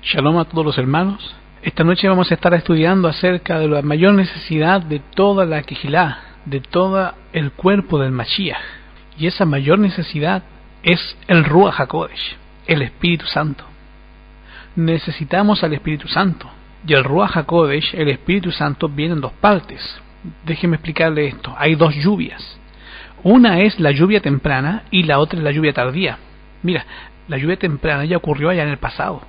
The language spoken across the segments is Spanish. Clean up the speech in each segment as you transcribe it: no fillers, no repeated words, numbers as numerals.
Shalom a todos los hermanos. Esta noche vamos a estar estudiando acerca de la mayor necesidad de toda la Kehilá, de todo el cuerpo del Mashiach. Y esa mayor necesidad es el Ruach HaKodesh, el Espíritu Santo. Necesitamos al Espíritu Santo. Y el Ruach HaKodesh, el Espíritu Santo, viene en dos partes. Déjeme explicarle esto. Hay dos lluvias. Una es la lluvia temprana y la otra es la lluvia tardía. Mira, la lluvia temprana ya ocurrió allá en el pasado.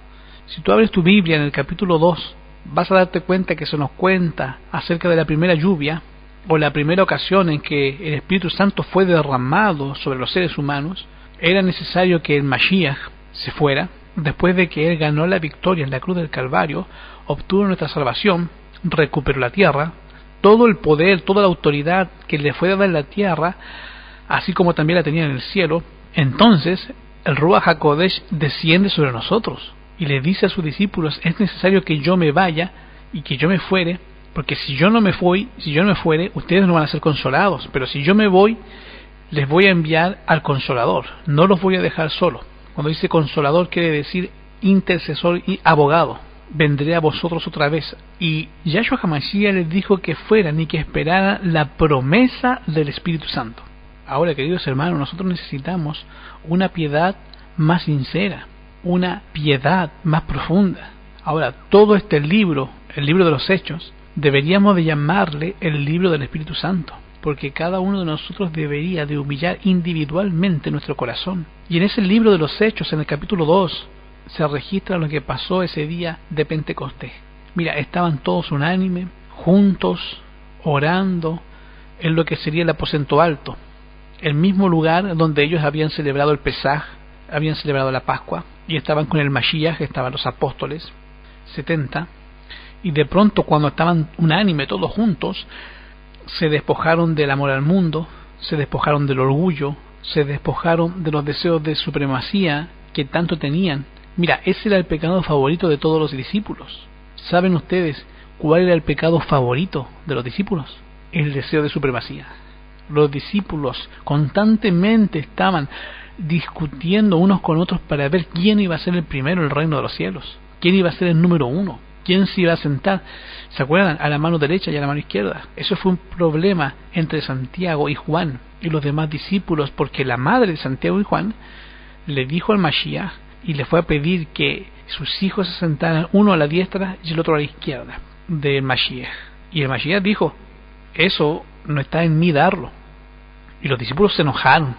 Si tú abres tu Biblia en el capítulo 2, vas a darte cuenta que se nos cuenta acerca de la primera lluvia, o la primera ocasión en que el Espíritu Santo fue derramado sobre los seres humanos. Era necesario que el Mashiach se fuera, después de que él ganó la victoria en la cruz del Calvario, obtuvo nuestra salvación, recuperó la tierra, todo el poder, toda la autoridad que le fue dada en la tierra, así como también la tenía en el cielo. Entonces el Ruach HaKodesh desciende sobre nosotros y le dice a sus discípulos: es necesario que yo me vaya y que yo me fuere, porque si yo no me fuere, ustedes no van a ser consolados, pero si yo me voy, les voy a enviar al Consolador, no los voy a dejar solos. Cuando dice Consolador quiere decir intercesor y abogado. Vendré a vosotros otra vez. Y Yahshua HaMashiach les dijo que fueran y que esperaran la promesa del Espíritu Santo. Ahora, queridos hermanos, nosotros necesitamos una piedad más sincera, una piedad más profunda. Ahora, todo este libro, el libro de los Hechos, deberíamos de llamarle el libro del Espíritu Santo, porque cada uno de nosotros debería de humillar individualmente nuestro corazón. Y en ese libro de los Hechos, en el capítulo 2, se registra lo que pasó ese día de Pentecostés. Mira, estaban todos unánime, juntos, orando en lo que sería el aposento alto, el mismo lugar donde ellos habían celebrado el Pesaj, habían celebrado la Pascua, y estaban con el Mashiach, estaban los apóstoles, 70, y de pronto cuando estaban unánime todos juntos, se despojaron del amor al mundo, se despojaron del orgullo, se despojaron de los deseos de supremacía que tanto tenían. Mira, ese era el pecado favorito de todos los discípulos. ¿Saben ustedes cuál era el pecado favorito de los discípulos? El deseo de supremacía. Los discípulos constantemente estaban discutiendo unos con otros para ver quién iba a ser el primero en el reino de los cielos, quién iba a ser el número uno, quién se iba a sentar, ¿se acuerdan? A la mano derecha y a la mano izquierda. Eso fue un problema entre Santiago y Juan y los demás discípulos, porque la madre de Santiago y Juan le dijo al Mashiach y le fue a pedir que sus hijos se sentaran uno a la diestra y el otro a la izquierda del Mashiach. Y el Mashiach dijo: eso no está en mí darlo. Y los discípulos se enojaron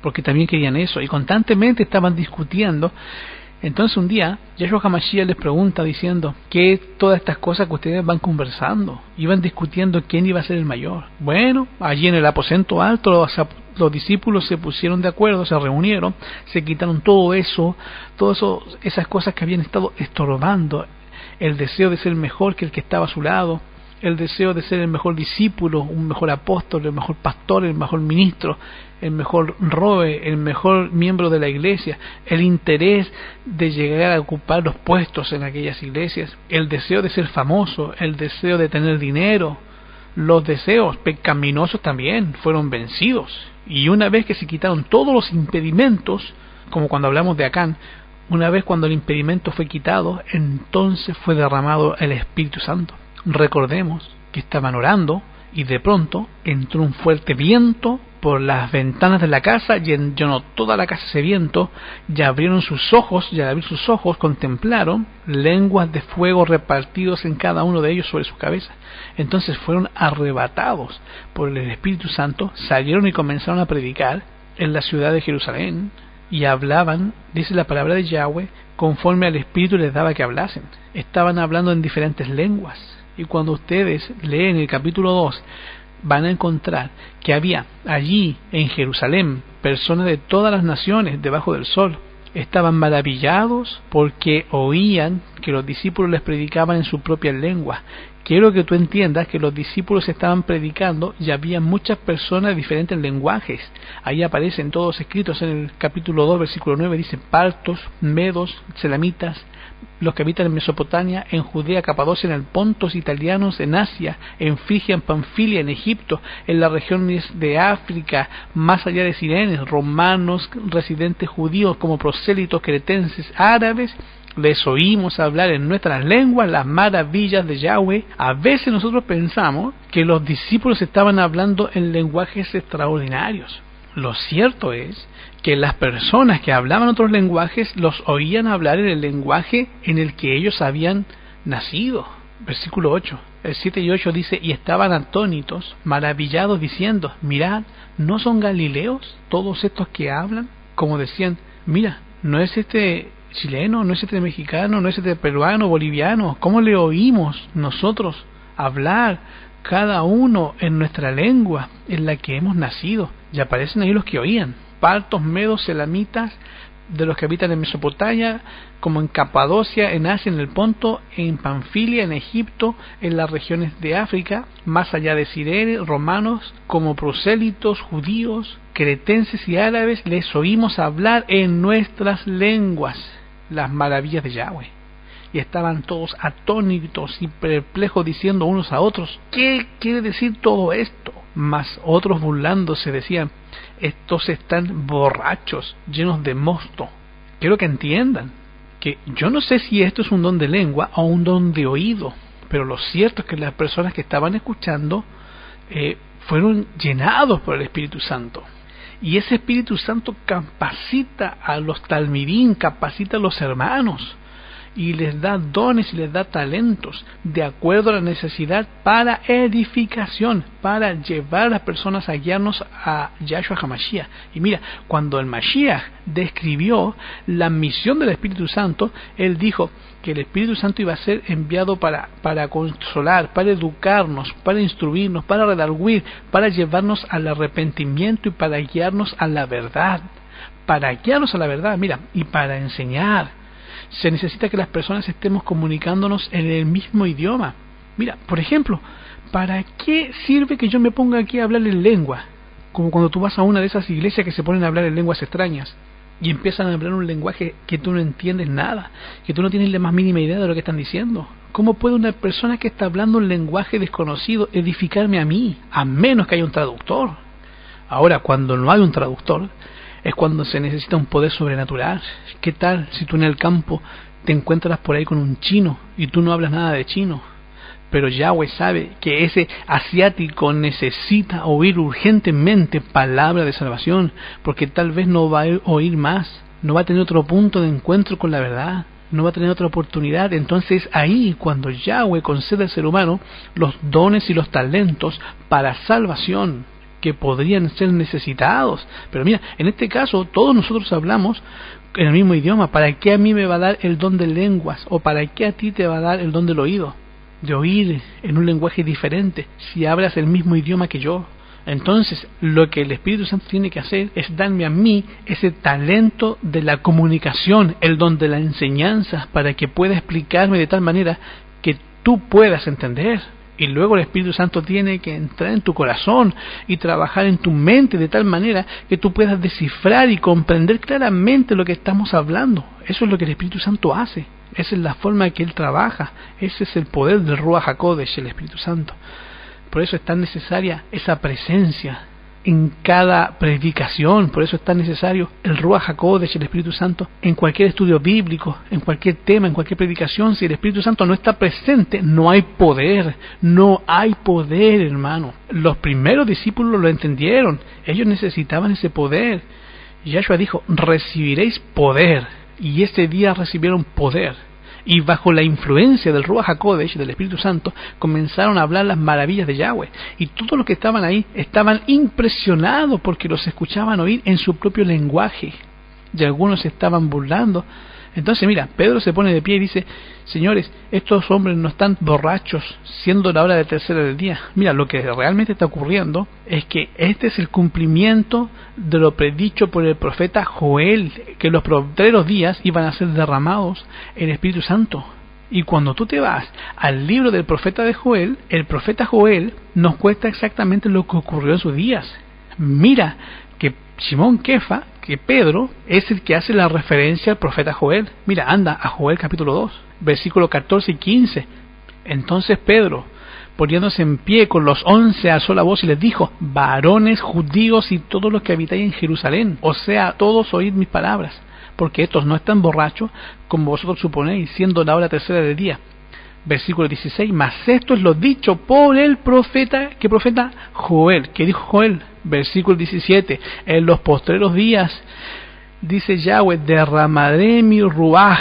porque también querían eso y constantemente estaban discutiendo. Entonces un día Yahshua HaMashiach les pregunta diciendo: ¿qué todas estas cosas que ustedes van conversando? Iban discutiendo quién iba a ser el mayor. Bueno, allí en el aposento alto los discípulos se pusieron de acuerdo, se reunieron, se quitaron esas cosas que habían estado estorbando el deseo de ser mejor que el que estaba a su lado, el deseo de ser el mejor discípulo, un mejor apóstol, el mejor pastor, el mejor ministro, el mejor roe, el mejor miembro de la iglesia, el interés de llegar a ocupar los puestos en aquellas iglesias, el deseo de ser famoso, el deseo de tener dinero. Los deseos pecaminosos también fueron vencidos, y una vez que se quitaron todos los impedimentos, como cuando hablamos de Acán, una vez cuando el impedimento fue quitado, entonces fue derramado el Espíritu Santo. Recordemos que estaban orando y de pronto entró un fuerte viento por las ventanas de la casa, llenó toda la casa ese viento, y abrieron sus ojos, y al abrir sus ojos contemplaron lenguas de fuego repartidos en cada uno de ellos sobre su cabeza. Entonces fueron arrebatados por el Espíritu Santo, salieron y comenzaron a predicar en la ciudad de Jerusalén, y hablaban, dice la palabra de Yahweh, conforme al Espíritu les daba que hablasen. Estaban hablando en diferentes lenguas. Y cuando ustedes leen el capítulo 2, van a encontrar que había allí en Jerusalén personas de todas las naciones debajo del sol. Estaban maravillados porque oían que los discípulos les predicaban en su propia lengua. Quiero que tú entiendas que los discípulos estaban predicando y había muchas personas de diferentes lenguajes. Ahí aparecen todos escritos en el capítulo 2, versículo 9, dice: partos, medos, selamitas, los que habitan en Mesopotamia, en Judea, Capadocia, en el Pontos, italianos, en Asia, en Frigia, en Panfilia, en Egipto, en las regiones de África, más allá de Sirene, romanos, residentes judíos como prosélitos, cretenses, árabes les oímos hablar en nuestras lenguas las maravillas de Yahweh. A veces nosotros pensamos que los discípulos estaban hablando en lenguajes extraordinarios. Lo cierto es que las personas que hablaban otros lenguajes los oían hablar en el lenguaje en el que ellos habían nacido. Versículo 8, el 7 y 8 dice: y estaban atónitos, maravillados, diciendo: mirad, ¿no son galileos todos estos que hablan? Como decían: mira, ¿no es este chileno, no es este mexicano, no es este peruano, boliviano? ¿Cómo le oímos nosotros hablar cada uno en nuestra lengua en la que hemos nacido? Y aparecen ahí los que oían: partos, medos, elamitas, de los que habitan en Mesopotamia, como en Capadocia, en Asia, en el Ponto, en Panfilia, en Egipto, en las regiones de África, más allá de Cirene, romanos, como prosélitos, judíos, cretenses y árabes, les oímos hablar en nuestras lenguas las maravillas de Yahweh. Y estaban todos atónitos y perplejos, diciendo unos a otros: ¿qué quiere decir todo esto? Mas otros, burlándose, decían: estos están borrachos, llenos de mosto. Quiero que entiendan que yo no sé si esto es un don de lengua o un don de oído, pero lo cierto es que las personas que estaban escuchando fueron llenados por el Espíritu Santo. Y ese Espíritu Santo capacita a los talmidim, capacita a los hermanos, y les da dones y les da talentos de acuerdo a la necesidad para edificación, para llevar a las personas a guiarnos a Yahshua HaMashiach. Y mira, cuando el Mashiach describió la misión del Espíritu Santo, él dijo que el Espíritu Santo iba a ser enviado para consolar, para educarnos, para instruirnos, para redarguir, para llevarnos al arrepentimiento y para guiarnos a la verdad. Para guiarnos a la verdad, mira, y para enseñar. Se necesita que las personas estemos comunicándonos en el mismo idioma. Mira, por ejemplo, ¿para qué sirve que yo me ponga aquí a hablar en lengua? Como cuando tú vas a una de esas iglesias que se ponen a hablar en lenguas extrañas y empiezan a hablar un lenguaje que tú no entiendes nada, que tú no tienes la más mínima idea de lo que están diciendo. ¿Cómo puede una persona que está hablando un lenguaje desconocido edificarme a mí, a menos que haya un traductor? Ahora, cuando no hay un traductor, es cuando se necesita un poder sobrenatural. ¿Qué tal si tú en el campo te encuentras por ahí con un chino y tú no hablas nada de chino? Pero Yahweh sabe que ese asiático necesita oír urgentemente palabra de salvación, porque tal vez no va a oír más, no va a tener otro punto de encuentro con la verdad, no va a tener otra oportunidad. Entonces ahí cuando Yahweh concede al ser humano los dones y los talentos para salvación que podrían ser necesitados. Pero mira, en este caso todos nosotros hablamos en el mismo idioma. ¿Para qué a mí me va a dar el don de lenguas? ¿O para qué a ti te va a dar el don del oído? De oír en un lenguaje diferente, si hablas el mismo idioma que yo. Entonces, lo que el Espíritu Santo tiene que hacer es darme a mí ese talento de la comunicación, el don de la enseñanza, para que pueda explicarme de tal manera que tú puedas entender. Y luego el Espíritu Santo tiene que entrar en tu corazón y trabajar en tu mente de tal manera que tú puedas descifrar y comprender claramente lo que estamos hablando. Eso es lo que el Espíritu Santo hace. Esa es la forma que Él trabaja. Ese es el poder del Ruach HaKodesh, el Espíritu Santo. Por eso es tan necesaria esa presencia en cada predicación. Por eso es tan necesario el Ruach HaKodesh, el Espíritu Santo, en cualquier estudio bíblico, en cualquier tema, en cualquier predicación. Si el Espíritu Santo no está presente, no hay poder. No hay poder, hermano. Los primeros discípulos lo entendieron. Ellos necesitaban ese poder. Y Yahshua dijo: recibiréis poder. Y ese día recibieron poder. Y bajo la influencia del Ruach HaKodesh, del Espíritu Santo, comenzaron a hablar las maravillas de Yahweh. Y todos los que estaban ahí estaban impresionados porque los escuchaban oír en su propio lenguaje. Y algunos se estaban burlando. Entonces mira, Pedro se pone de pie y dice: señores, estos hombres no están borrachos, siendo la hora de tercera del día. Mira, lo que realmente está ocurriendo es que este es el cumplimiento de lo predicho por el profeta Joel, que los postreros días iban a ser derramados el Espíritu Santo. Y cuando tú te vas al libro del profeta de Joel, el profeta Joel nos cuenta exactamente lo que ocurrió en sus días. Mira que Simón Kefa, que Pedro, es el que hace la referencia al profeta Joel. Mira, anda a Joel capítulo 2, versículos 14 y 15. Entonces Pedro, poniéndose en pie con los 11, alzó la voz y les dijo: varones judíos y todos los que habitáis en Jerusalén, o sea, todos oíd mis palabras. porque estos no están borrachos, como vosotros suponéis, siendo la hora tercera del día. Versículo 16, mas esto es lo dicho por el profeta, ¿qué profeta? Joel. ¿Qué dijo Joel? Versículo 17, en los postreros días, dice Yahweh, derramaré mi ruaj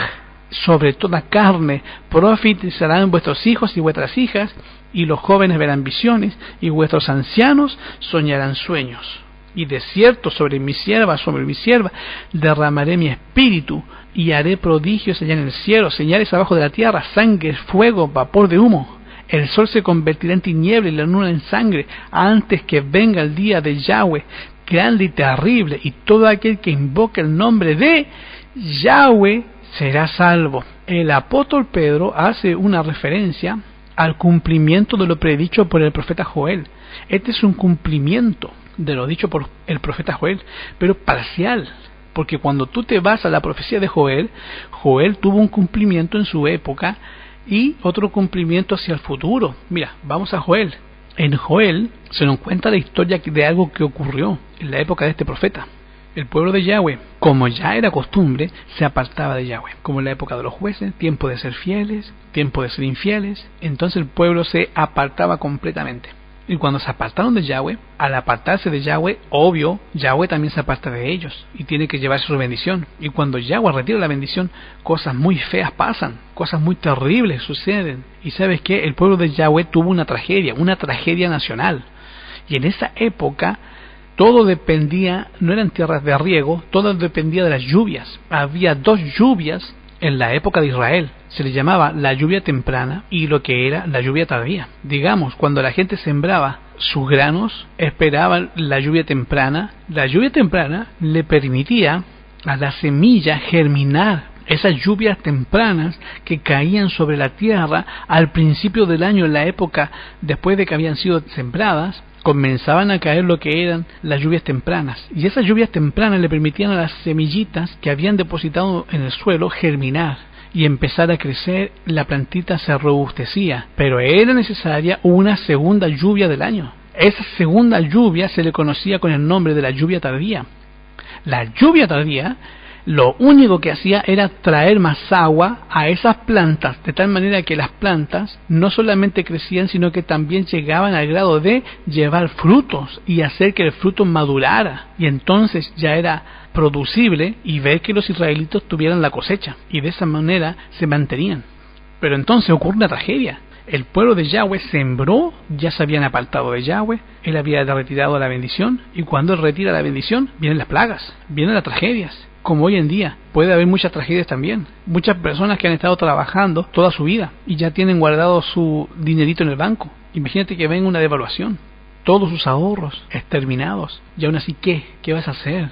sobre toda carne, profetizarán vuestros hijos y vuestras hijas, y los jóvenes verán visiones, y vuestros ancianos soñarán sueños. Y de cierto sobre mi sierva, derramaré mi espíritu, y haré prodigios allá en el cielo, señales abajo de la tierra, sangre, fuego, vapor de humo. El sol se convertirá en tiniebla y la luna en sangre, antes que venga el día de Yahweh, grande y terrible, y todo aquel que invoque el nombre de Yahweh será salvo. El apóstol Pedro hace una referencia al cumplimiento de lo predicho por el profeta Joel. Este es un cumplimiento de lo dicho por el profeta Joel, pero parcial, porque cuando tú te vas a la profecía de Joel, Joel tuvo un cumplimiento en su época y otro cumplimiento hacia el futuro. Mira, vamos a Joel. En Joel se nos cuenta la historia de algo que ocurrió en la época de este profeta. El pueblo de Yahweh, como ya era costumbre, se apartaba de Yahweh, como en la época de los jueces, tiempo de ser fieles, tiempo de ser infieles. Entonces el pueblo se apartaba completamente. Y cuando se apartaron de Yahweh, al apartarse de Yahweh, obvio, Yahweh también se aparta de ellos y tiene que llevar su bendición. Y cuando Yahweh retira la bendición, cosas muy feas pasan, cosas muy terribles suceden. Y ¿sabes qué? El pueblo de Yahweh tuvo una tragedia nacional. Y en esa época todo dependía, no eran tierras de riego, todo dependía de las lluvias. Había dos lluvias en la época de Israel. Se le llamaba la lluvia temprana y lo que era la lluvia tardía. Digamos, cuando la gente sembraba sus granos, esperaban la lluvia temprana. La lluvia temprana le permitía a la semilla germinar. Esas lluvias tempranas que caían sobre la tierra al principio del año, en la época después de que habían sido sembradas, comenzaban a caer lo que eran las lluvias tempranas. Y esas lluvias tempranas le permitían a las semillitas que habían depositado en el suelo germinar y empezar a crecer. La plantita se robustecía, pero era necesaria una segunda lluvia del año. Esa segunda lluvia se le conocía con el nombre de la lluvia tardía. La lluvia tardía lo único que hacía era traer más agua a esas plantas, de tal manera que las plantas no solamente crecían, sino que también llegaban al grado de llevar frutos y hacer que el fruto madurara, y entonces ya era producible y ver que los israelitas tuvieran la cosecha, y de esa manera se mantenían. Pero entonces ocurre una tragedia. El pueblo de Yahweh sembró, ya se habían apartado de Yahweh, él había retirado la bendición, y cuando él retira la bendición, vienen las plagas, vienen las tragedias. Como hoy en día, puede haber muchas tragedias también. Muchas personas que han estado trabajando toda su vida y ya tienen guardado su dinerito en el banco. Imagínate que venga una devaluación, todos sus ahorros exterminados, y aún así, ¿qué vas a hacer?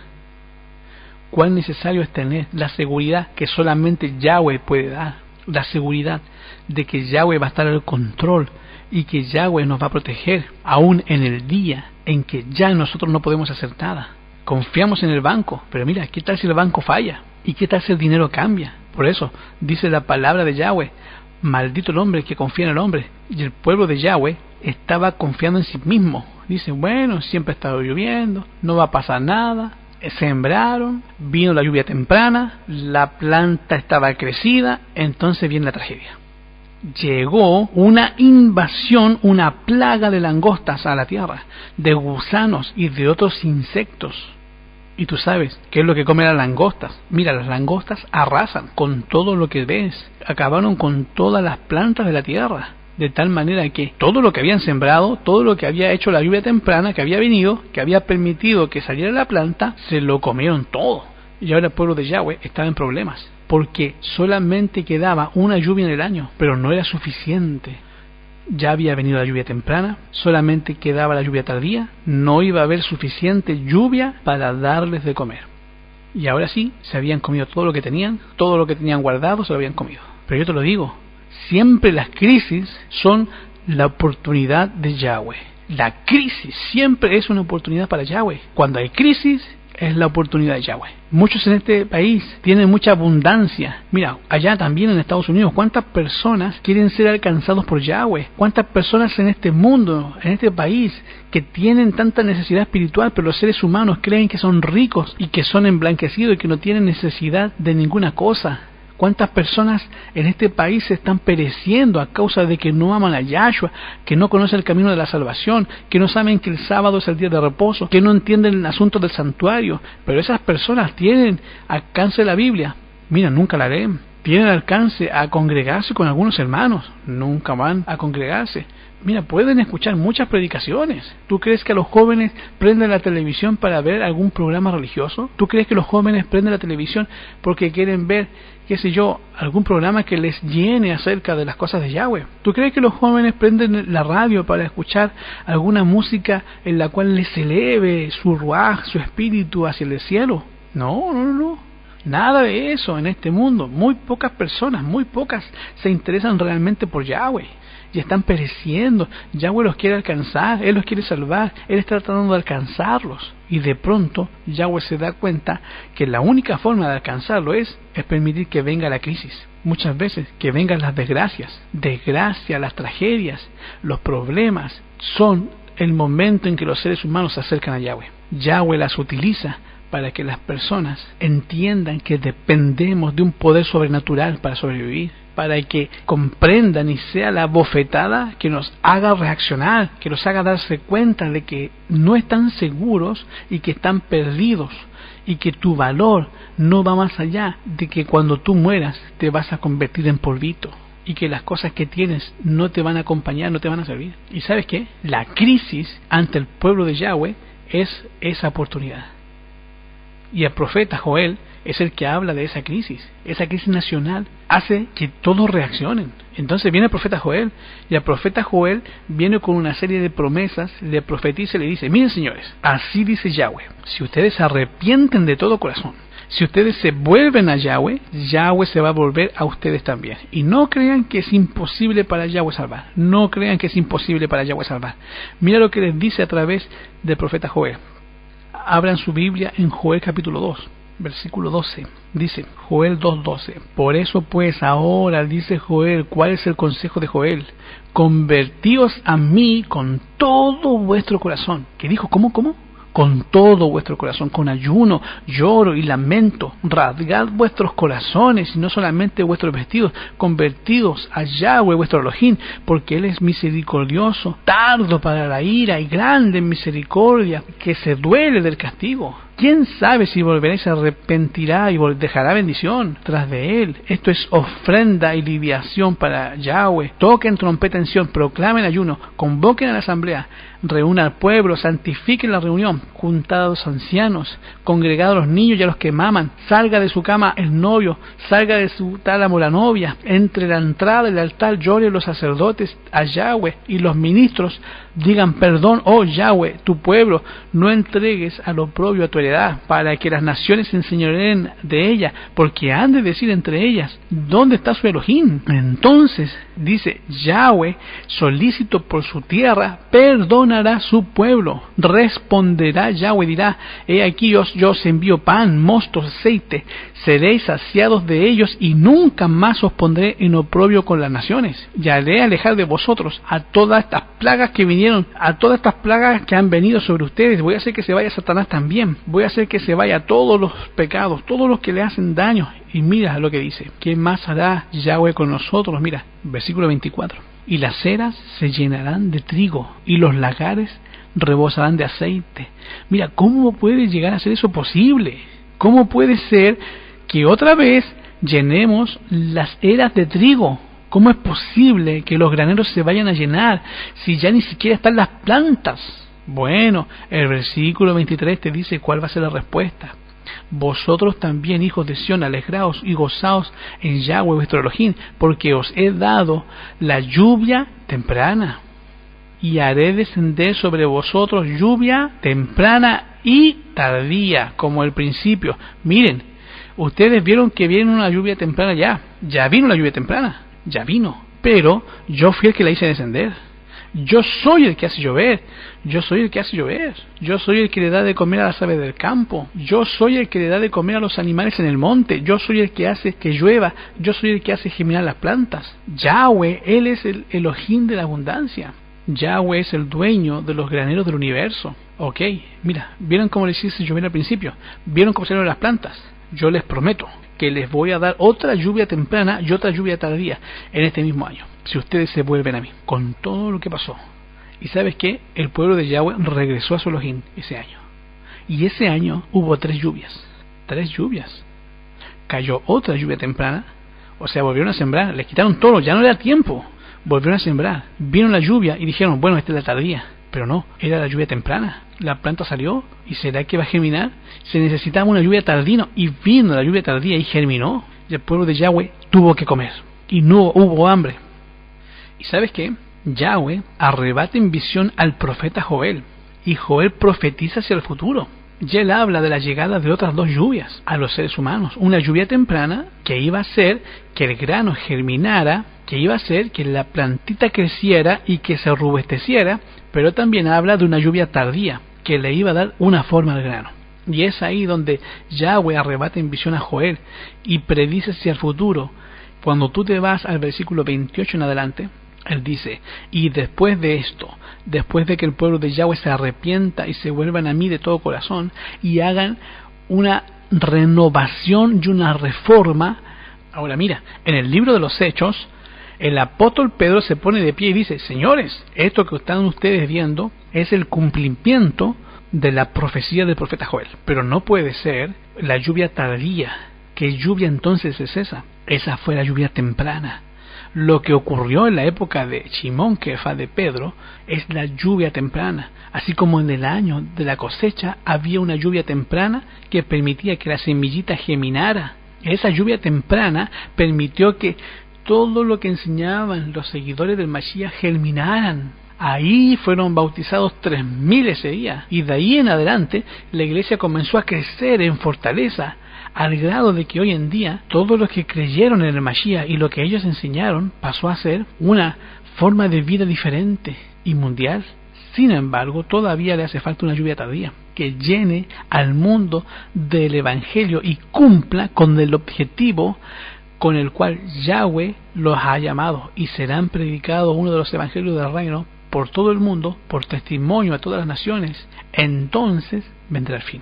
¿Cuán necesario es tener la seguridad que solamente Yahweh puede dar? La seguridad de que Yahweh va a estar al control y que Yahweh nos va a proteger, aún en el día en que ya nosotros no podemos hacer nada. Confiamos en el banco, pero mira, ¿qué tal si el banco falla? ¿Y qué tal si el dinero cambia? Por eso, dice la palabra de Yahweh, maldito el hombre que confía en el hombre. Y el pueblo de Yahweh estaba confiando en sí mismo. Dice, bueno, siempre ha estado lloviendo, no va a pasar nada. Sembraron, vino la lluvia temprana, la planta estaba crecida, entonces viene la tragedia. Llegó una invasión, una plaga de langostas a la tierra, de gusanos y de otros insectos. Y tú sabes qué es lo que comen las langostas. Mira, las langostas arrasan con todo lo que ves, acabaron con todas las plantas de la tierra, de tal manera que todo lo que habían sembrado, todo lo que había hecho la lluvia temprana, que había venido, que había permitido que saliera la planta, se lo comieron todo. Y ahora el pueblo de Yahweh estaba en problemas, porque solamente quedaba una lluvia en el año, pero no era suficiente. Ya había venido la lluvia temprana, solamente quedaba la lluvia tardía, no iba a haber suficiente lluvia para darles de comer. Y ahora sí, se habían comido todo lo que tenían guardado se lo habían comido. Pero yo te lo digo, siempre las crisis son la oportunidad de Yahweh. La crisis siempre es una oportunidad para Yahweh. Cuando hay crisis, es la oportunidad de Yahweh. Muchos en este país tienen mucha abundancia. Mira, allá también en Estados Unidos, ¿cuántas personas quieren ser alcanzados por Yahweh? ¿Cuántas personas en este mundo, en este país, que tienen tanta necesidad espiritual, pero los seres humanos creen que son ricos y que son emblanquecidos y que no tienen necesidad de ninguna cosa? ¿Cuántas personas en este país se están pereciendo a causa de que no aman a Yahshua, que no conocen el camino de la salvación, que no saben que el sábado es el día de reposo, que no entienden el asunto del santuario? Pero esas personas tienen alcance de la Biblia. Mira, nunca la leen. Tienen alcance a congregarse con algunos hermanos. Nunca van a congregarse. Mira, pueden escuchar muchas predicaciones. ¿Tú crees que los jóvenes prenden la televisión para ver algún programa religioso? ¿Tú crees que los jóvenes prenden la televisión porque quieren ver, qué sé yo, algún programa que les llene acerca de las cosas de Yahweh? ¿Tú crees que los jóvenes prenden la radio para escuchar alguna música en la cual les eleve su ruaj, su espíritu hacia el cielo? No. Nada de eso en este mundo. Muy pocas personas, muy pocas se interesan realmente por Yahweh. Y están pereciendo. Yahweh los quiere alcanzar, Él los quiere salvar, Él está tratando de alcanzarlos. Y de pronto Yahweh se da cuenta que la única forma de alcanzarlo es permitir que venga la crisis. Muchas veces que vengan las desgracias, las tragedias, los problemas, son el momento en que los seres humanos se acercan a Yahweh. Yahweh las utiliza para que las personas entiendan que dependemos de un poder sobrenatural para sobrevivir, para que comprendan y sea la bofetada que nos haga reaccionar, que nos haga darse cuenta de que no están seguros y que están perdidos, y que tu valor no va más allá de que cuando tú mueras te vas a convertir en polvito, y que las cosas que tienes no te van a acompañar, no te van a servir. ¿Y sabes qué? La crisis ante el pueblo de Yahweh es esa oportunidad. Y el profeta Joel es el que habla de esa crisis nacional, hace que todos reaccionen. Entonces viene el profeta Joel, y el profeta Joel viene con una serie de promesas, le profetiza y le dice: miren señores, así dice Yahweh, si ustedes se arrepienten de todo corazón, si ustedes se vuelven a Yahweh, Yahweh se va a volver a ustedes también. Y no crean que es imposible para Yahweh salvar. No crean que es imposible para Yahweh salvar. Mira lo que les dice a través del profeta Joel. Abran su Biblia en Joel capítulo 2, versículo 12. Dice Joel 2:12: por eso pues ahora, dice Joel, ¿cuál es el consejo de Joel? Convertíos a mí con todo vuestro corazón. ¿Qué dijo? ¿Cómo? Con todo vuestro corazón, con ayuno, lloro y lamento. Rasgad vuestros corazones y no solamente vuestros vestidos. Convertidos a Yahweh vuestro Elohim, porque Él es misericordioso, tardo para la ira y grande en misericordia, que se duele del castigo. ¿Quién sabe si volverá y se arrepentirá y dejará bendición tras de él? Esto es ofrenda y libación para Yahweh. Toquen trompeta en Sión, proclamen ayuno, convoquen a la asamblea, reúnan al pueblo, santifiquen la reunión, juntad a los ancianos, congregad a los niños y a los que maman, salga de su cama el novio, salga de su tálamo la novia, entre la entrada y el altar lloren los sacerdotes a Yahweh, y los ministros digan: perdón, oh Yahweh, tu pueblo, no entregues al oprobio a tu heredad, para que las naciones se enseñoreen de ella, porque han de decir entre ellas: ¿dónde está su Elohim? Entonces dice Yahweh, solícito por su tierra, perdonará su pueblo. Responderá Yahweh, dirá: he aquí yo os envío pan, mosto, aceite, seréis saciados de ellos, y nunca más os pondré en oprobio con las naciones. Y haré alejar de vosotros a todas estas plagas que vinieron, a todas estas plagas que han venido sobre ustedes. Voy a hacer que se vaya Satanás también. Voy a hacer que se vaya todos los pecados, todos los que le hacen daño. Y mira lo que dice. ¿Qué más hará Yahweh con nosotros? Mira, versículo 24. Y las eras se llenarán de trigo, y los lagares rebosarán de aceite. Mira, ¿cómo puede llegar a ser eso posible? ¿Cómo puede ser que otra vez llenemos las eras de trigo? ¿Cómo es posible que los graneros se vayan a llenar si ya ni siquiera están las plantas? Bueno, el versículo 23 te dice cuál va a ser la respuesta. Vosotros también, hijos de Sión, alegraos y gozaos en Yahweh vuestro Elohim, porque os he dado la lluvia temprana, y haré descender sobre vosotros lluvia temprana y tardía, como el principio. Miren, ustedes vieron que viene una lluvia temprana ya vino la lluvia temprana, ya vino, pero yo fui el que la hice descender. Yo soy el que hace llover. Yo soy el que hace llover. Yo soy el que le da de comer a las aves del campo. Yo soy el que le da de comer a los animales en el monte. Yo soy el que hace que llueva. Yo soy el que hace germinar las plantas. Yahweh, Él es el Elohim de la abundancia. Yahweh es el dueño de los graneros del universo. Ok, mira, ¿vieron cómo les hice llover al principio? ¿Vieron cómo salieron las plantas? Yo les prometo que les voy a dar otra lluvia temprana y otra lluvia tardía en este mismo año, si ustedes se vuelven a mí, con todo lo que pasó. Y ¿sabes qué? El pueblo de Yahweh regresó a su Elohim ese año. Y ese año hubo 3 lluvias. 3 lluvias. Cayó otra lluvia temprana, o sea, volvieron a sembrar, les quitaron todo, ya no era tiempo. Volvieron a sembrar, vieron la lluvia y dijeron, bueno, esta es la tardía. Pero no, era la lluvia temprana. La planta salió, ¿y será que va a germinar? Se necesitaba una lluvia tardía, y vino la lluvia tardía y germinó. Y el pueblo de Yahweh tuvo que comer, y no hubo hambre. ¿Y sabes qué? Yahweh arrebata en visión al profeta Joel, y Joel profetiza hacia el futuro. Y él habla de la llegada de otras 2 lluvias a los seres humanos. Una lluvia temprana que iba a hacer que el grano germinara, que iba a hacer que la plantita creciera y que se robusteciera, pero también habla de una lluvia tardía que le iba a dar una forma al grano. Y es ahí donde Yahweh arrebata en visión a Joel y predice hacia el futuro. Cuando tú te vas al versículo 28 en adelante, él dice, y después de esto, después de que el pueblo de Yahweh se arrepienta y se vuelvan a mí de todo corazón y hagan una renovación y una reforma. Ahora mira, en el libro de los Hechos, el apóstol Pedro se pone de pie y dice, señores, esto que están ustedes viendo es el cumplimiento de la profecía del profeta Joel, pero no puede ser la lluvia tardía. ¿Qué lluvia entonces es esa? Esa fue la lluvia temprana. Lo que ocurrió en la época de Shimón Kefa, de Pedro, es la lluvia temprana. Así como en el año de la cosecha había una lluvia temprana que permitía que la semillita germinara. Esa lluvia temprana permitió que todo lo que enseñaban los seguidores del Mashiach germinaran. Ahí fueron bautizados 3.000 ese día. Y de ahí en adelante la iglesia comenzó a crecer en fortaleza, al grado de que hoy en día todos los que creyeron en el Mashiach y lo que ellos enseñaron pasó a ser una forma de vida diferente y mundial. Sin embargo, todavía le hace falta una lluvia tardía que llene al mundo del Evangelio y cumpla con el objetivo con el cual Yahweh los ha llamado, y serán predicados uno de los evangelios del reino por todo el mundo, por testimonio a todas las naciones. Entonces vendrá el fin.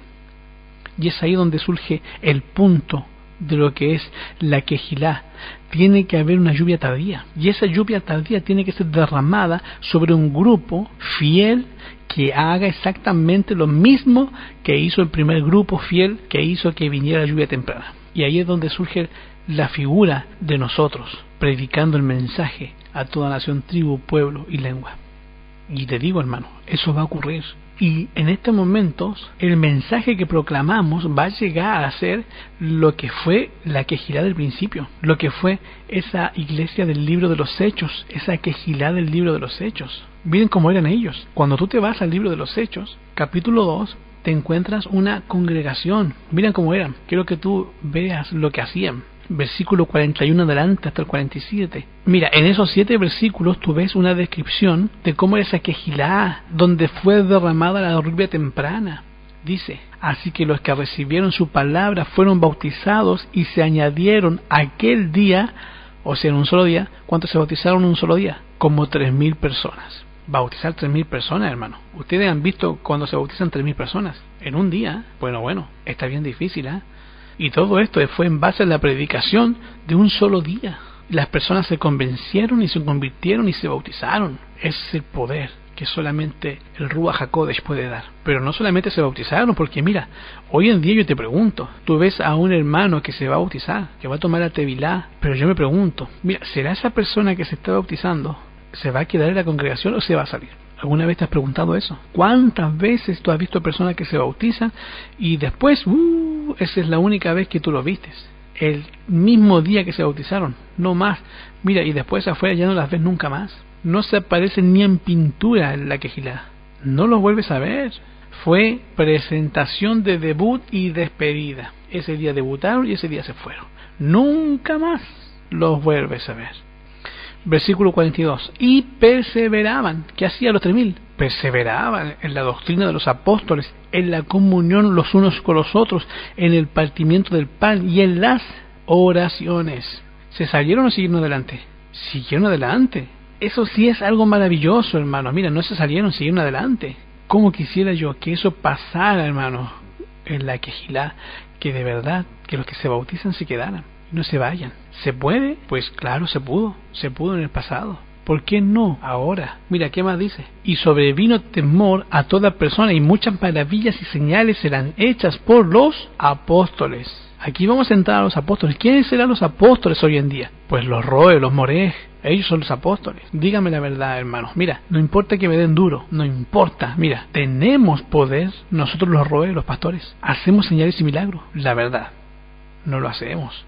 Y es ahí donde surge el punto de lo que es la quejilá. Tiene que haber una lluvia tardía, y esa lluvia tardía tiene que ser derramada sobre un grupo fiel que haga exactamente lo mismo que hizo el primer grupo fiel que hizo que viniera la lluvia temprana. Y ahí es donde surge la figura de nosotros, predicando el mensaje a toda nación, tribu, pueblo y lengua. Y te digo, hermano, eso va a ocurrir. Y en estos momentos, el mensaje que proclamamos va a llegar a ser lo que fue la quejilá del principio, lo que fue esa iglesia del libro de los Hechos, esa quejilá del libro de los Hechos. Miren cómo eran ellos. Cuando tú te vas al libro de los Hechos, capítulo 2, te encuentras una congregación. Miren cómo eran. Quiero que tú veas lo que hacían. Versículo 41 adelante hasta el 47. Mira, en esos 7 versículos tú ves una descripción de cómo era esa quejilá, donde fue derramada la lluvia temprana. Dice, así que los que recibieron su palabra fueron bautizados y se añadieron aquel día, o sea, en un solo día. ¿Cuántos se bautizaron en un solo día? Como 3.000 personas. Bautizar 3.000 personas, hermano. Ustedes han visto cuando se bautizan 3.000 personas en un día. Bueno, está bien difícil, ¿eh? Y todo esto fue en base a la predicación de un solo día. Las personas se convencieron y se convirtieron y se bautizaron. Ese es el poder que solamente el Ruach HaKodesh puede dar. Pero no solamente se bautizaron, porque mira, hoy en día yo te pregunto, tú ves a un hermano que se va a bautizar, que va a tomar la tevilá, pero yo me pregunto, mira, ¿será esa persona que se está bautizando, se va a quedar en la congregación o se va a salir? ¿Alguna vez te has preguntado eso? ¿Cuántas veces tú has visto personas que se bautizan y después, esa es la única vez que tú lo vistes? El mismo día que se bautizaron, no más. Mira, y después afuera ya no las ves nunca más. No se aparecen ni en pintura en la quejilá. No los vuelves a ver. Fue presentación de debut y despedida. Ese día debutaron y ese día se fueron. Nunca más los vuelves a ver. Versículo 42. Y perseveraban. ¿Qué hacían los 3000? Perseveraban en la doctrina de los apóstoles, en la comunión los unos con los otros, en el partimiento del pan y en las oraciones. ¿Se salieron o siguieron adelante? Siguieron adelante. Eso sí es algo maravilloso, hermano. Mira, no se salieron, siguieron adelante. ¿Cómo quisiera yo que eso pasara, hermano, en la Quejilá? Que de verdad, que los que se bautizan se quedaran, no se vayan. ¿Se puede? Pues claro, se pudo en el pasado. ¿Por qué no ahora? Mira, ¿qué más dice? Y sobrevino temor a toda persona, y muchas maravillas y señales serán hechas por los apóstoles. Aquí vamos a entrar a los apóstoles. ¿Quiénes serán los apóstoles hoy en día? Pues los Roe, los Morej. Ellos son los apóstoles. Dígame la verdad, hermanos. Mira, no importa que me den duro, no importa. Mira, tenemos poder, nosotros los Roe, los pastores. Hacemos señales y milagros. La verdad, no lo hacemos.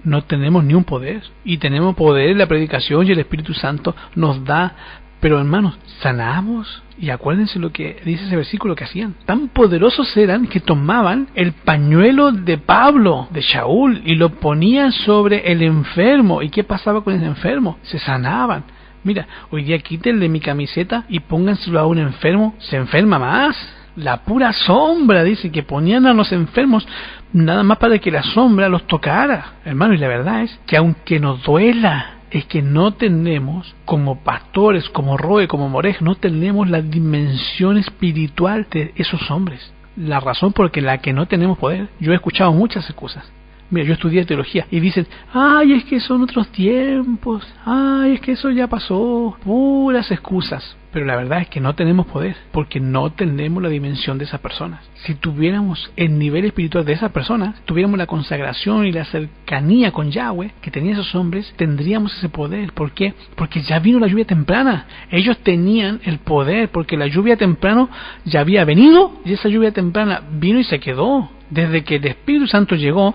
No tenemos ni un poder. Y tenemos poder en la predicación, y el Espíritu Santo nos da. Pero hermanos, sanamos. Y acuérdense lo que dice ese versículo que hacían. Tan poderosos eran que tomaban el pañuelo de Pablo, de Shaul, y lo ponían sobre el enfermo. ¿Y qué pasaba con el enfermo? Se sanaban. Mira, hoy día quítenle mi camiseta y pónganselo a un enfermo. Se enferma más. La pura sombra, dice, que ponían a los enfermos nada más para que la sombra los tocara. Hermano, y la verdad es que aunque nos duela, es que no tenemos, como pastores, como Roe, como Morej, no tenemos la dimensión espiritual de esos hombres. La razón por la que no tenemos poder. Yo he escuchado muchas excusas. Mira, yo estudié teología y dicen, ay, es que son otros tiempos, ay, es que eso ya pasó, puras excusas. Pero la verdad es que no tenemos poder, porque no tenemos la dimensión de esas personas. Si tuviéramos el nivel espiritual de esas personas, tuviéramos la consagración y la cercanía con Yahweh que tenían esos hombres, tendríamos ese poder. ¿Por qué? Porque ya vino la lluvia temprana. Ellos tenían el poder, porque la lluvia temprana ya había venido, y esa lluvia temprana vino y se quedó. Desde que el Espíritu Santo llegó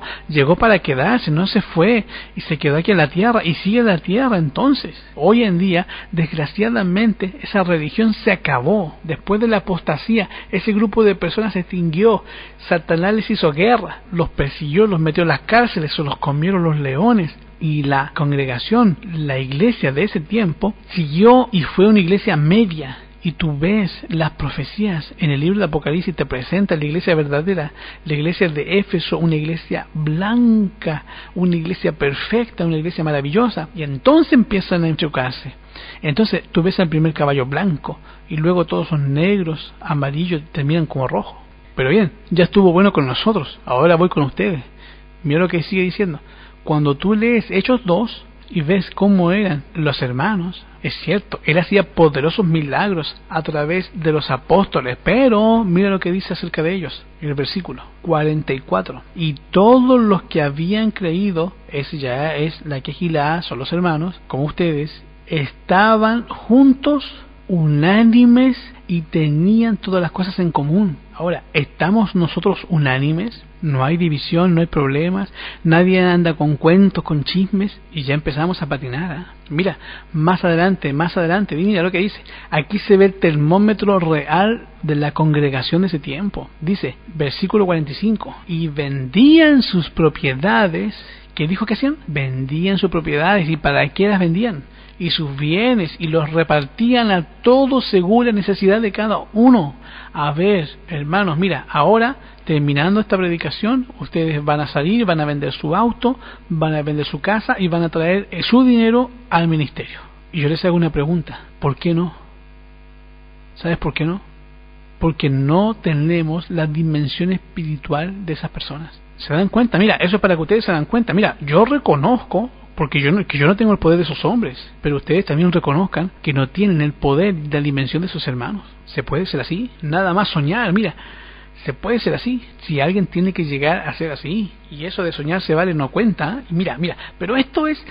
para quedarse, no se fue y se quedó aquí en la tierra y sigue en la tierra. Entonces, hoy en día, desgraciadamente, esa religión se acabó. Después de la apostasía, ese grupo de personas se extinguió. Satanás les hizo guerra, los persiguió, los metió en las cárceles, o los comieron los leones. Y la congregación, la iglesia de ese tiempo, siguió y fue una iglesia media. Y tú ves las profecías en el libro de Apocalipsis, te presenta la iglesia verdadera, la iglesia de Éfeso, una iglesia blanca, una iglesia perfecta, una iglesia maravillosa, y entonces empiezan a enfocarse. Entonces tú ves al primer caballo blanco, y luego todos son negros, amarillos, terminan como rojo. Pero bien, ya estuvo bueno con nosotros, ahora voy con ustedes. Mira lo que sigue diciendo. Cuando tú lees Hechos 2 y ves cómo eran los hermanos, es cierto, él hacía poderosos milagros a través de los apóstoles, pero mira lo que dice acerca de ellos, en el versículo 44. Y todos los que habían creído, ese ya es la Quejilá, son los hermanos, como ustedes, estaban juntos, unánimes, y tenían todas las cosas en común. Ahora, ¿estamos nosotros unánimes? No hay división, no hay problemas, nadie anda con cuentos, con chismes, y ya empezamos a patinar, ¿eh? Mira, más adelante, mira lo que dice. Aquí se ve el termómetro real de la congregación de ese tiempo. Dice, versículo 45, y vendían sus propiedades. ¿Qué dijo que hacían? Vendían sus propiedades. ¿Y para qué las vendían? Y sus bienes, y los repartían a todos según la necesidad de cada uno. A ver, hermanos, mira, ahora, terminando esta predicación, ustedes van a salir, van a vender su auto, van a vender su casa y van a traer su dinero al ministerio. Y yo les hago una pregunta, ¿por qué no? ¿Sabes por qué no? Porque no tenemos la dimensión espiritual de esas personas. ¿Se dan cuenta? Mira, eso es para que ustedes se dan cuenta. Mira, yo reconozco, porque yo no tengo el poder de esos hombres, pero ustedes también reconozcan que no tienen el poder de la dimensión de sus hermanos. ¿Se puede ser así? Nada más soñar, mira, se puede ser así. Si alguien tiene que llegar a ser así, y eso de soñar se vale no cuenta, ¿eh? Mira, pero esto es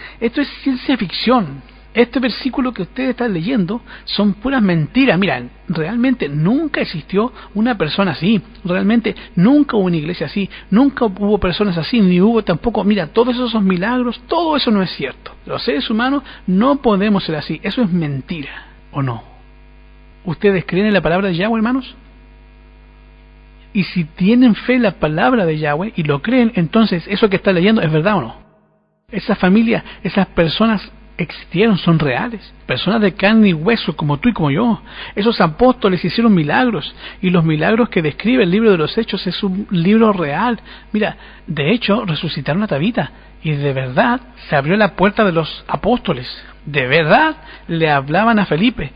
ciencia ficción. Este versículo que ustedes están leyendo son puras mentiras. Mira, realmente nunca existió una persona así. Realmente nunca hubo una iglesia así. Nunca hubo personas así, ni hubo tampoco. Mira, todos esos milagros, todo eso no es cierto. Los seres humanos no podemos ser así. Eso es mentira, ¿o no? ¿Ustedes creen en la palabra de Yahweh, hermanos? Y si tienen fe en la palabra de Yahweh y lo creen, entonces eso que están leyendo es verdad o no. Esa familia, esas personas existieron, son reales. Personas de carne y hueso como tú y como yo. Esos apóstoles hicieron milagros, y los milagros que describe el libro de los Hechos es un libro real. Mira, de hecho resucitaron a Tabita, y de verdad se abrió la puerta de los apóstoles. De verdad le hablaban a Felipe.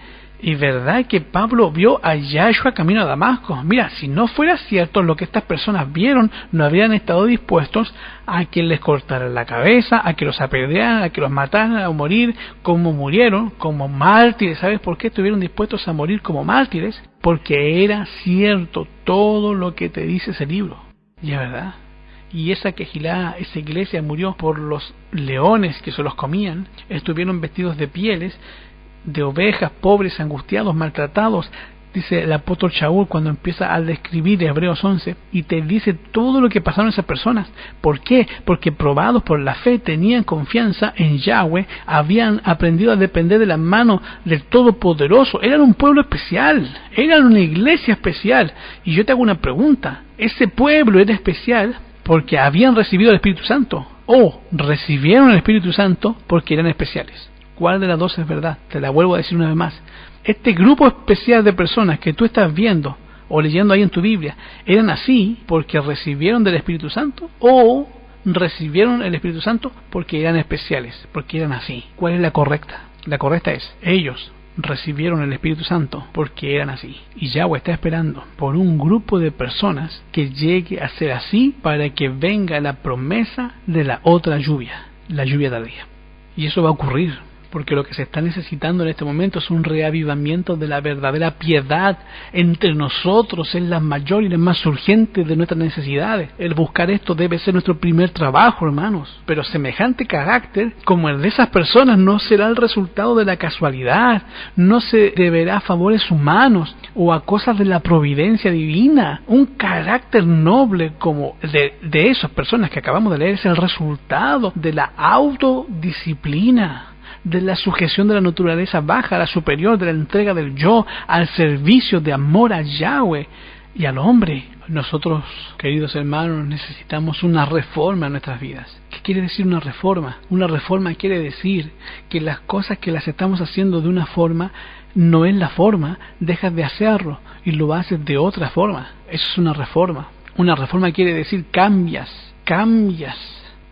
Y verdad que Pablo vio a Yahshua camino a Damasco. Mira, si no fuera cierto lo que estas personas vieron, no habrían estado dispuestos a que les cortaran la cabeza, a que los apedrearan, a que los mataran, a morir como murieron, como mártires. ¿Sabes por qué estuvieron dispuestos a morir como mártires? Porque era cierto todo lo que te dice ese libro. Y es verdad. Y esa quejilá, esa iglesia murió por los leones que se los comían. Estuvieron vestidos de pieles de ovejas, pobres, angustiados, maltratados. Dice el apóstol Shaul cuando empieza a describir Hebreos 11, y te dice todo lo que pasaron esas personas. ¿Por qué? Porque probados por la fe, tenían confianza en Yahweh, habían aprendido a depender de la mano del Todopoderoso. Eran un pueblo especial, eran una iglesia especial. Y yo te hago una pregunta: ¿ese pueblo era especial porque habían recibido el Espíritu Santo, o recibieron el Espíritu Santo porque eran especiales? ¿Cuál de las dos es verdad? Te la vuelvo a decir una vez más. Este grupo especial de personas que tú estás viendo o leyendo ahí en tu Biblia, ¿eran así porque recibieron del Espíritu Santo, o recibieron el Espíritu Santo porque eran especiales, porque eran así? ¿Cuál es la correcta? La correcta es: ellos recibieron el Espíritu Santo porque eran así. Y Yahweh está esperando por un grupo de personas que llegue a ser así, para que venga la promesa de la otra lluvia, la lluvia tardía. Y eso va a ocurrir, porque lo que se está necesitando en este momento es un reavivamiento de la verdadera piedad entre nosotros. Es la mayor y la más urgente de nuestras necesidades. El buscar esto debe ser nuestro primer trabajo, hermanos. Pero semejante carácter como el de esas personas no será el resultado de la casualidad, no se deberá a favores humanos o a cosas de la providencia divina. Un carácter noble como de esas personas que acabamos de leer es el resultado de la autodisciplina, de la sujeción de la naturaleza baja a la superior, de la entrega del yo al servicio de amor a Yahweh y al hombre. Nosotros, queridos hermanos, necesitamos una reforma en nuestras vidas. ¿Qué quiere decir una reforma? Una reforma quiere decir que las cosas que las estamos haciendo de una forma no es la forma, dejas de hacerlo y lo haces de otra forma. Eso es una reforma. Una reforma quiere decir cambias.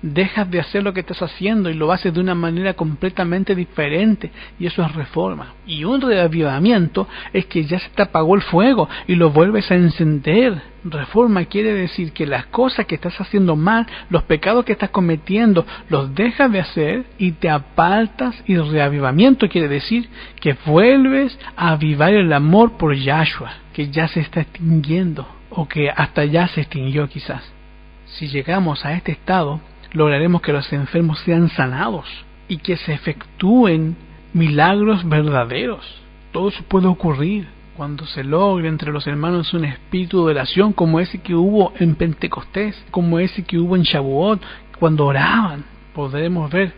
Dejas de hacer lo que estás haciendo y lo haces de una manera completamente diferente, y eso es reforma. Y un reavivamiento es que ya se te apagó el fuego y lo vuelves a encender. Reforma quiere decir que las cosas que estás haciendo mal, los pecados que estás cometiendo, los dejas de hacer y te apartas. Y reavivamiento quiere decir que vuelves a avivar el amor por Yahshua, que ya se está extinguiendo, o que hasta ya se extinguió quizás. Si llegamos a este estado, lograremos que los enfermos sean sanados y que se efectúen milagros verdaderos. Todo eso puede ocurrir cuando se logre entre los hermanos un espíritu de oración como ese que hubo en Pentecostés, como ese que hubo en Shavuot. Cuando oraban, podremos ver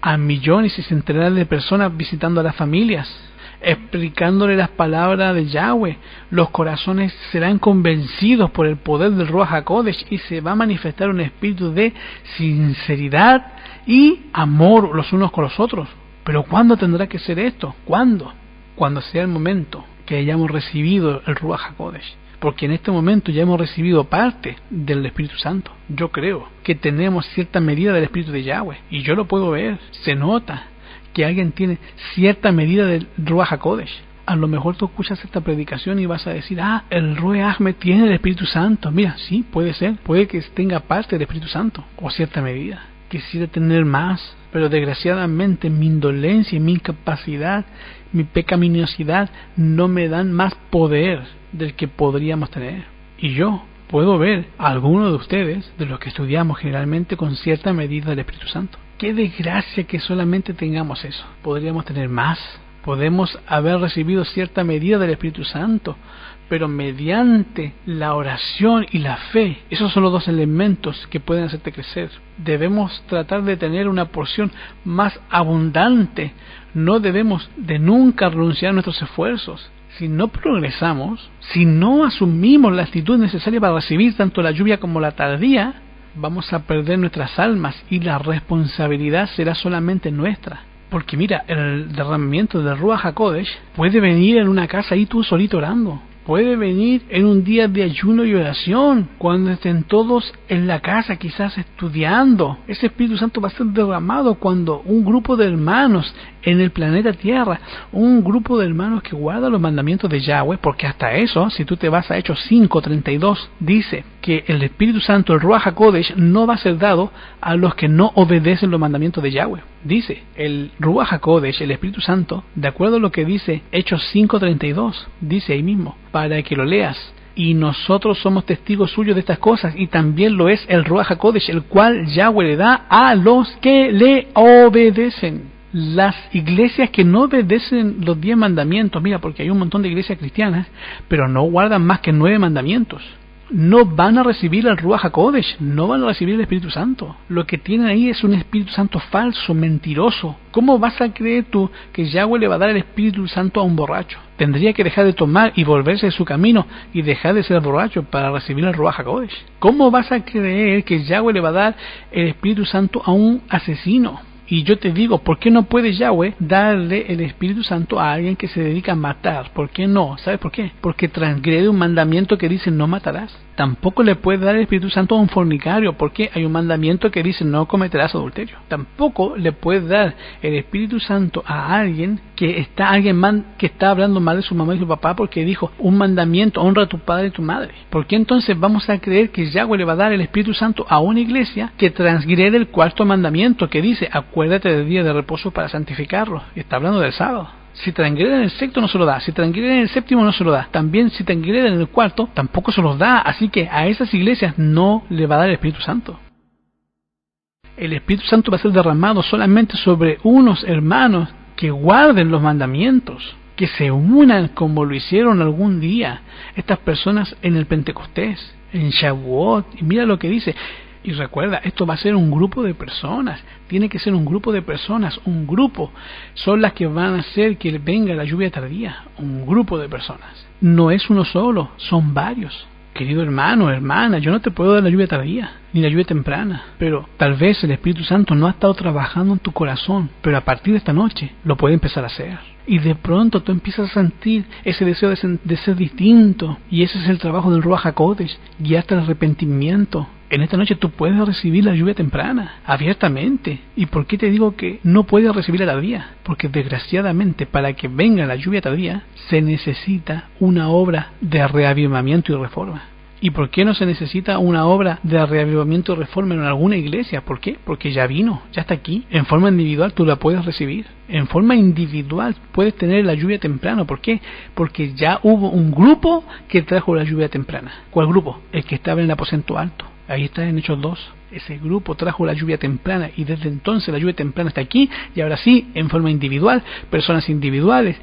a millones y centenares de personas visitando a las familias, explicándole las palabras de Yahweh. Los corazones serán convencidos por el poder del Ruach HaKodesh y se va a manifestar un espíritu de sinceridad y amor los unos con los otros. Pero ¿cuándo tendrá que ser esto? ¿Cuándo? Cuando sea el momento que hayamos recibido el Ruach HaKodesh. Porque en este momento ya hemos recibido parte del Espíritu Santo. Yo creo que tenemos cierta medida del Espíritu de Yahweh, y yo lo puedo ver, se nota que alguien tiene cierta medida del Ruach HaKodesh. A lo mejor tú escuchas esta predicación y vas a decir: el Ruach Ahmed tiene el Espíritu Santo. Mira, sí, puede ser, puede que tenga parte del Espíritu Santo, o cierta medida. Quisiera tener más, pero desgraciadamente mi indolencia, mi incapacidad, mi pecaminosidad no me dan más poder del que podríamos tener. Y yo puedo ver a algunos de ustedes, de los que estudiamos generalmente, con cierta medida del Espíritu Santo. Qué desgracia que solamente tengamos eso. Podríamos tener más. Podemos haber recibido cierta medida del Espíritu Santo, pero mediante la oración y la fe. Esos son los dos elementos que pueden hacerte crecer. Debemos tratar de tener una porción más abundante. No debemos de nunca renunciar a nuestros esfuerzos. Si no progresamos, si no asumimos la actitud necesaria para recibir tanto la lluvia como la tardía, vamos a perder nuestras almas y la responsabilidad será solamente nuestra. Porque mira, el derramamiento del Ruach HaKodesh puede venir en una casa ahí tú solito orando. Puede venir en un día de ayuno y oración, cuando estén todos en la casa quizás estudiando. Ese Espíritu Santo va a ser derramado cuando un grupo de hermanos en el planeta Tierra, un grupo de hermanos que guarda los mandamientos de Yahweh, porque hasta eso, si tú te vas a Hechos 5:32, dice que el Espíritu Santo, el Ruach HaKodesh, no va a ser dado a los que no obedecen los mandamientos de Yahweh. Dice, el Ruach HaKodesh, el Espíritu Santo, de acuerdo a lo que dice Hechos 5:32, dice ahí mismo, para que lo leas, y nosotros somos testigos suyos de estas cosas, y también lo es el Ruach HaKodesh, el cual Yahweh le da a los que le obedecen. Las iglesias que no obedecen los 10 mandamientos, mira, porque hay un montón de iglesias cristianas, pero no guardan más que 9 mandamientos, no van a recibir el Ruach HaKodesh, no van a recibir el Espíritu Santo. Lo que tienen ahí es un Espíritu Santo falso, mentiroso. ¿Cómo vas a creer tú que Yahweh le va a dar el Espíritu Santo a un borracho? Tendría que dejar de tomar y volverse de su camino y dejar de ser borracho para recibir el Ruach HaKodesh. ¿Cómo vas a creer que Yahweh le va a dar el Espíritu Santo a un asesino? Y yo te digo, ¿por qué no puede Yahweh darle el Espíritu Santo a alguien que se dedica a matar? ¿Por qué no? ¿Sabes por qué? Porque transgrede un mandamiento que dice no matarás. Tampoco le puede dar el Espíritu Santo a un fornicario, porque hay un mandamiento que dice no cometerás adulterio. Tampoco le puede dar el Espíritu Santo a alguien que está hablando mal de su mamá y su papá, porque dijo un mandamiento, honra a tu padre y tu madre. ¿Por qué entonces vamos a creer que Yahweh le va a dar el Espíritu Santo a una iglesia que transgrede el 4º mandamiento, que dice acuérdate del día de reposo para santificarlo? Y está hablando del sábado. Si transgreden en el 6º no se lo da, si transgreden en el 7º no se lo da, también si transgreden en el 4º tampoco se los da. Así que a esas iglesias no le va a dar el Espíritu Santo. El Espíritu Santo va a ser derramado solamente sobre unos hermanos que guarden los mandamientos, que se unan como lo hicieron algún día estas personas en el Pentecostés, en Shavuot. Y mira lo que dice. Y recuerda, esto va a ser un grupo de personas, tiene que ser un grupo de personas, un grupo, son las que van a hacer que venga la lluvia tardía, un grupo de personas. No es uno solo, son varios. Querido hermano, hermana, yo no te puedo dar la lluvia tardía, ni la lluvia temprana, pero tal vez el Espíritu Santo no ha estado trabajando en tu corazón, pero a partir de esta noche lo puede empezar a hacer. Y de pronto tú empiezas a sentir ese deseo de ser distinto, y ese es el trabajo del Ruach HaKodesh, guiarte al arrepentimiento. En esta noche tú puedes recibir la lluvia temprana, abiertamente. ¿Y por qué te digo que no puedes recibir la tardía? Porque desgraciadamente para que venga la lluvia tardía se necesita una obra de reavivamiento y reforma. ¿Y por qué no se necesita una obra de reavivamiento y reforma en alguna iglesia? ¿Por qué? Porque ya vino, ya está aquí. En forma individual tú la puedes recibir. En forma individual puedes tener la lluvia temprana. ¿Por qué? Porque ya hubo un grupo que trajo la lluvia temprana. ¿Cuál grupo? El que estaba en el aposento alto. Ahí está en Hechos 2. Ese grupo trajo la lluvia temprana y desde entonces la lluvia temprana está aquí, y ahora sí, en forma individual, personas individuales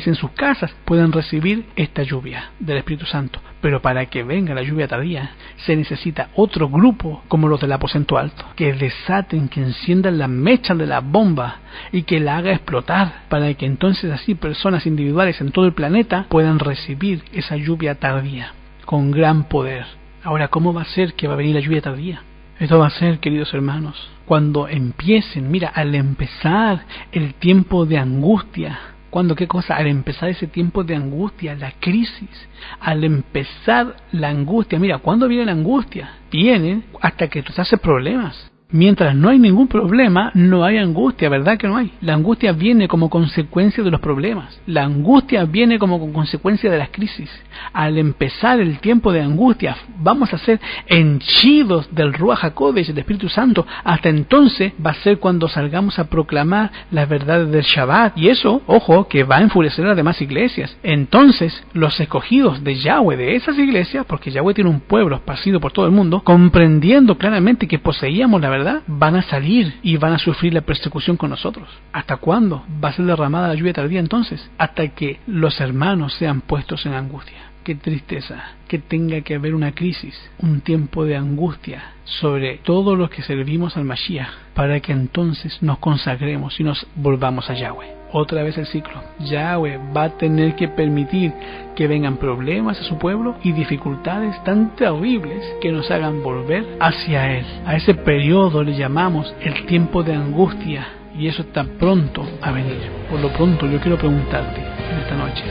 en sus casas pueden recibir esta lluvia del Espíritu Santo. Pero para que venga la lluvia tardía se necesita otro grupo como los del aposento alto, que desaten, que enciendan la mecha de la bomba y que la haga explotar, para que entonces así personas individuales en todo el planeta puedan recibir esa lluvia tardía con gran poder. Ahora, ¿cómo va a ser que va a venir la lluvia tardía? Esto va a ser, queridos hermanos, cuando empiecen, mira, al empezar el tiempo de angustia. ¿Cuándo qué cosa? Al empezar ese tiempo de angustia, la crisis. Al empezar la angustia, mira, ¿cuándo viene la angustia? Viene hasta que tú te haces problemas. Mientras no hay ningún problema, no hay angustia, ¿verdad que no hay? La angustia viene como consecuencia de los problemas. La angustia viene como consecuencia de las crisis. Al empezar el tiempo de angustia, vamos a ser henchidos del Ruach HaKodesh, del Espíritu Santo. Hasta entonces va a ser cuando salgamos a proclamar las verdades del Shabbat. Y eso, ojo, que va a enfurecer a las demás iglesias. Entonces, los escogidos de Yahweh, de esas iglesias, porque Yahweh tiene un pueblo esparcido por todo el mundo, comprendiendo claramente que poseíamos la verdad, van a salir y van a sufrir la persecución con nosotros. ¿Hasta cuándo va a ser derramada la lluvia tardía entonces? Hasta que los hermanos sean puestos en angustia. Qué tristeza que tenga que haber una crisis, un tiempo de angustia sobre todos los que servimos al Mashiach, para que entonces nos consagremos y nos volvamos a Yahweh. Otra vez el ciclo. Yahweh va a tener que permitir que vengan problemas a su pueblo y dificultades tan terribles que nos hagan volver hacia Él. A ese periodo le llamamos el tiempo de angustia. y eso está pronto a venir. Por lo pronto yo quiero preguntarte en esta noche,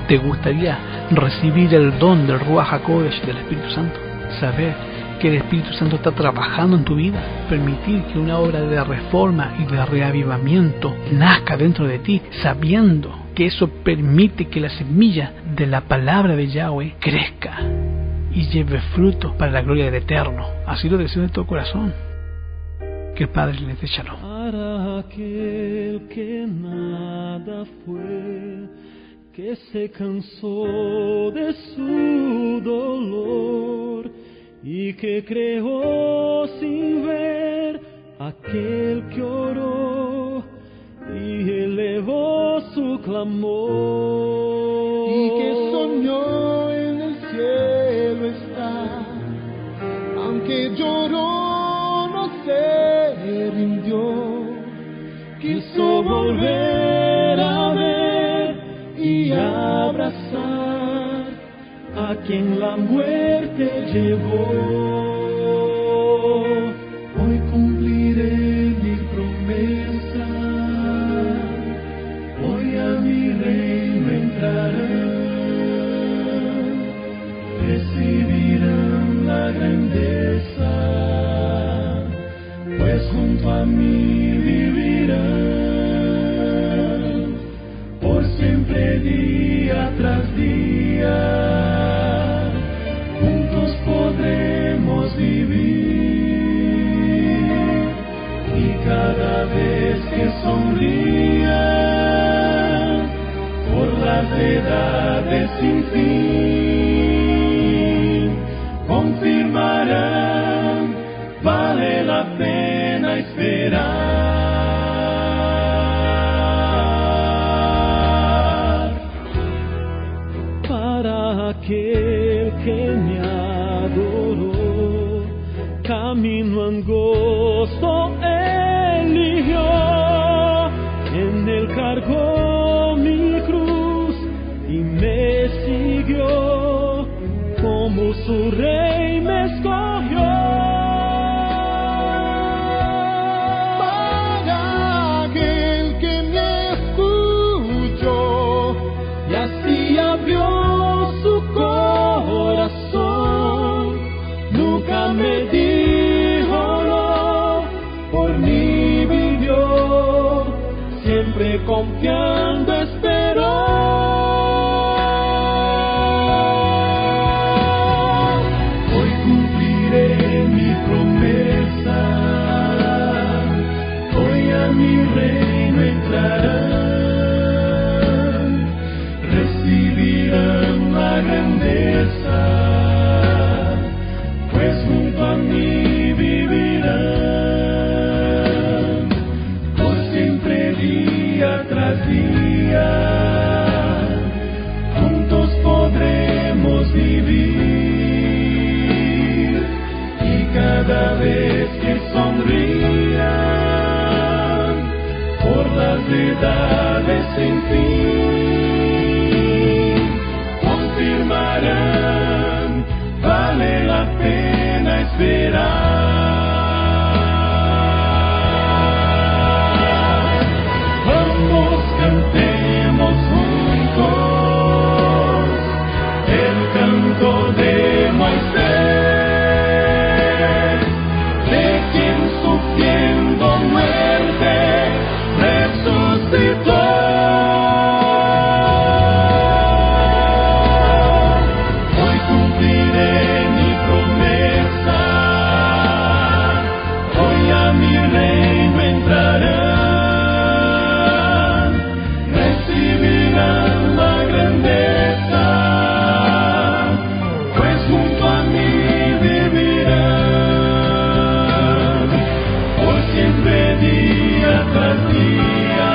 ¿te gustaría recibir el don del Ruach HaKodesh, del Espíritu Santo? Saber que el Espíritu Santo está trabajando en tu vida, permitir que una obra de reforma y de reavivamiento nazca dentro de ti, sabiendo que eso permite que la semilla de la palabra de Yahweh crezca y lleve frutos para la gloria del Eterno. Así lo deseo en tu corazón. Que el Padre les dé shalom. Para aquel que nada fue, que se cansó de su dolor y que creó sin ver, aquel que oró y elevó su clamor, y que soñó en el cielo está, aunque lloró no se rindió, quiso volver a ver y abrazar a quien la muerte llevó. Hoy cumpliré mi promesa, hoy a mi reino entrarán, recibirán la grandeza, pues junto a mí vivirán, por siempre día tras día. Podremos vivir y cada vez que sonrían por las edades sin fin, confirmarán, vale la pena esperar. Para aquel que me adoró, camino angosto eligió, en él cargó mi cruz y me siguió, como su rey me escogió. para aquel que me escuchó Y así abrió su corazón, nunca me dijo no, por mí vivió, siempre confiando esperó. Hoy cumpliré mi promesa, hoy a mi reino entrarán, recibirán la grandeza, pues junto a mí vivirán, por siempre día tras día, juntos podremos vivir, y cada vez que sonrían por las edades sin fin, confirmarán, vale la pena esperar. Vamos, cantemos juntos el canto de Moisés, de quien sufriendo muerte resucitó. Hoy cumpliré mi promesa, hoy a mi reino entrarán, recibirán la grandeza, pues junto a mí vivirán, por siempre día tras día,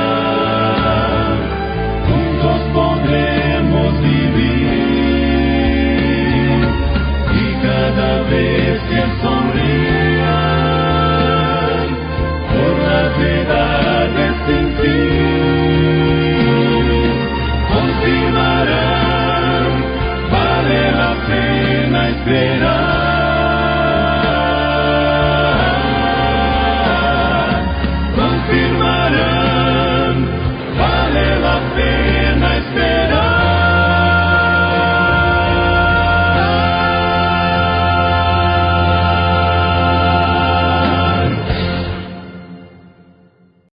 juntos podremos vivir, y cada vez que sonrían por las edades sin fin, confirmarán, vale la pena esperar.